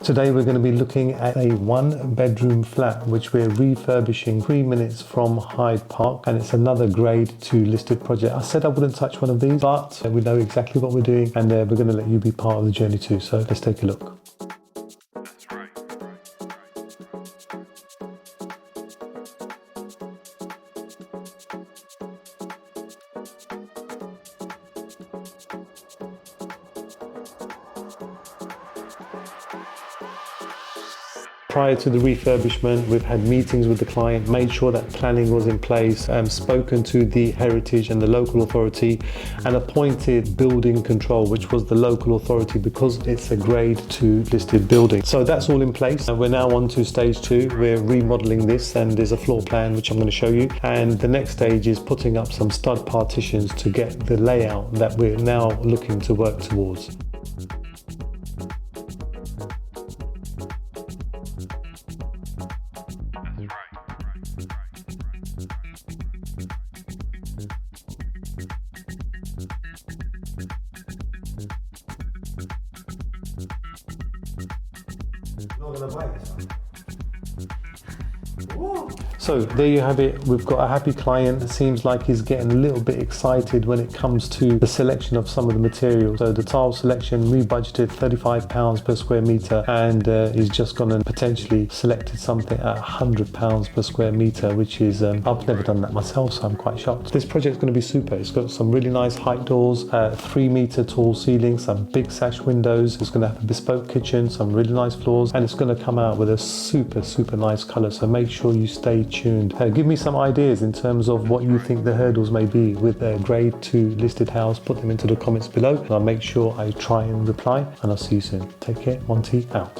Today we're going to be looking at a 1-bedroom flat which we're refurbishing 3 minutes from Hyde Park, and it's another grade 2 listed project. I said I wouldn't touch one of these, but we know exactly what we're doing, and we're going to let you be part of the journey too. So let's take a look. Prior to the refurbishment, we've had meetings with the client, made sure that planning was in place, spoken to the heritage and the local authority, and appointed building control, which was the local authority because it's a grade 2 listed building. So that's all in place. And we're now on to stage 2. We're remodeling this, and there's a floor plan which I'm going to show you. And the next stage is putting up some stud partitions to get the layout that we're now looking to work towards. So there you have it. We've got a happy client. It seems like he's getting a little bit excited when it comes to the selection of some of the materials. So the tile selection, we budgeted £35 per square metre, and he's just gone and potentially selected something at £100 per square metre, which is, I've never done that myself, so I'm quite shocked. This project's going to be super. It's got some really nice height doors, 3 metre tall ceilings, some big sash windows. It's going to have a bespoke kitchen, some really nice floors, and it's going to come out with a super nice colour. So make sure you stay tuned. Give me some ideas in terms of what you think the hurdles may be with a grade 2 listed house. Put them into the comments below, and I'll make sure I try and reply, and I'll see you soon. Take care. Monty out.